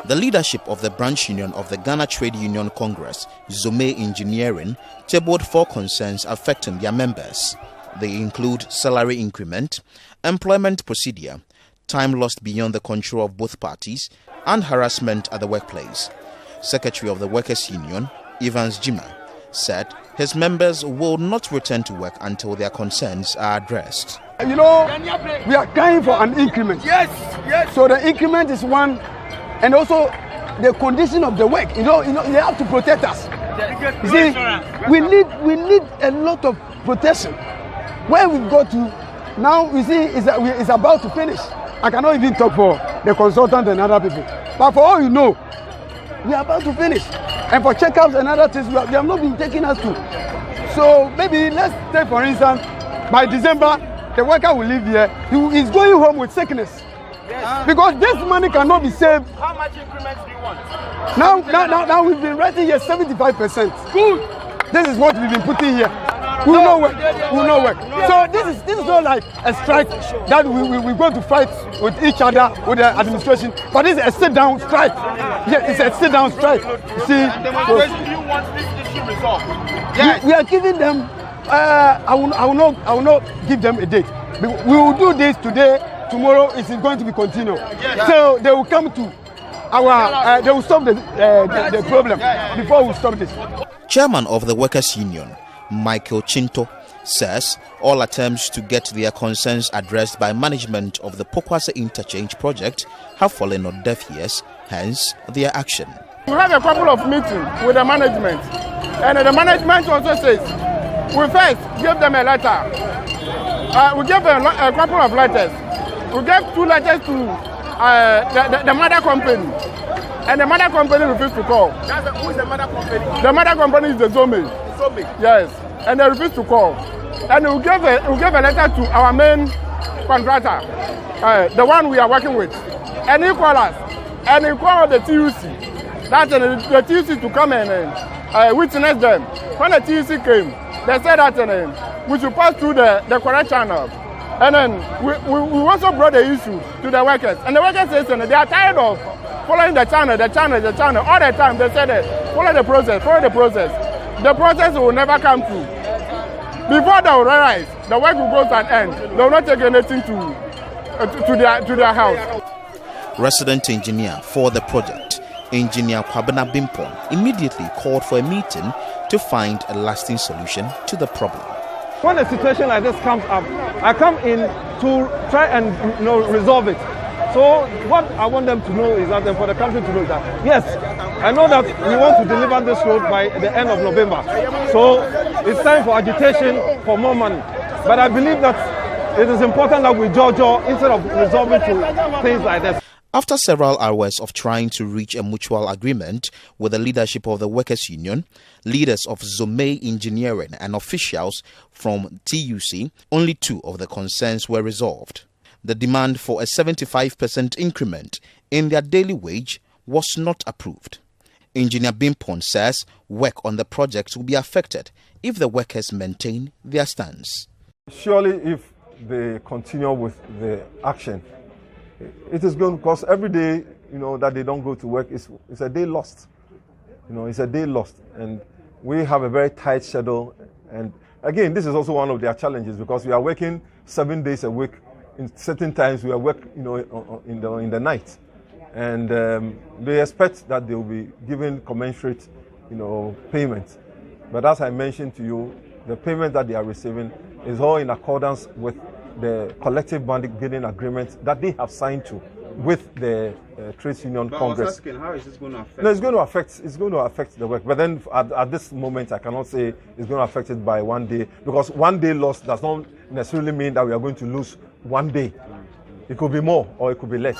The leadership of the branch union of the Ghana Trade Union Congress, Zome Engineering, tabled 4 concerns affecting their members. They include salary increment, employment procedure, time lost beyond the control of both parties, and harassment at the workplace. Secretary of the Workers' Union, Evans Jima, said his members will not return to work until their concerns are addressed. You know, we are crying for an increment. Yes. So the increment is one, and also the condition of the work. You know, they have to protect us. You see, we need a lot of protection. Where we go to now, you see, it's about to finish. I cannot even talk for the consultant and other people. But for all you know, we are about to finish. And for checkups and other things, they have not been taking us to. So maybe let's take, for instance, by December, the worker will live here. He's going home with sickness. Yes. Because this money cannot be saved. How much increments do you want? Now we've been writing here 75%. Good. This is what we've been putting here. We will not work. We will not work. So this is not like a strike that we're going to fight with each other, with the administration. But this is a sit-down strike. Yeah, it's a sit-down strike. See, do you want this issue resolved? Yes. We are giving them. I will not give them a date. We will do this today. Tomorrow is going to be continued. Yes. So they will come to our. They will stop the problem before we stop this. Chairman of the Workers' Union, Michael Chinto, says all attempts to get their concerns addressed by management of the Pokuase Interchange project have fallen on deaf ears, hence their action. We have a couple of meetings with the management, and the management also says we first give them a letter. We give them a couple of letters. We gave 2 letters to the mother company, and the mother company refused to call. Who is the mother company? The mother company is the Zome. Yes, and they refused to call. And we gave a letter to our main contractor, the one we are working with, and he called us, and he called the TUC. That's the TUC to come and witness them. When the TUC came, they said that we should pass through the correct channel. And then we also brought the issue to the workers. And the workers said they are tired of following the channel. All the time they said follow the process. The process will never come through. Before they will realize, the work will go to an end. They will not take anything to their house. Resident engineer for the project, Engineer Kwabena Bimpon, immediately called for a meeting to find a lasting solution to the problem. When a situation like this comes up, I come in to try and resolve it. So what I want them to know is that, and for the country to know that, yes, I know that we want to deliver this road by the end of November. So it's time for agitation for more money. But I believe that it is important that we judge instead of resolving to things like this. After several hours of trying to reach a mutual agreement with the leadership of the Workers' Union, leaders of Zome Engineering and officials from TUC, only 2 of the concerns were resolved. The demand for a 75% increment in their daily wage was not approved. Engineer Bimpon says work on the project will be affected if the workers maintain their stance. Surely if they continue with the action, it is going to cost every day, that they don't go to work. It's a day lost. It's a day lost. And we have a very tight schedule. And again, this is also one of their challenges because we are working 7 days a week. In certain times we are working, in the night. And they expect that they will be given commensurate, payment. But as I mentioned to you, the payment that they are receiving is all in accordance with the collective bargaining agreement that they have signed to with the Trade Union Congress. How is this going to affect? No, it's going to affect the work. But then at this moment, I cannot say it's going to affect it by 1 day because 1 day loss does not necessarily mean that we are going to lose 1 day. It could be more or it could be less.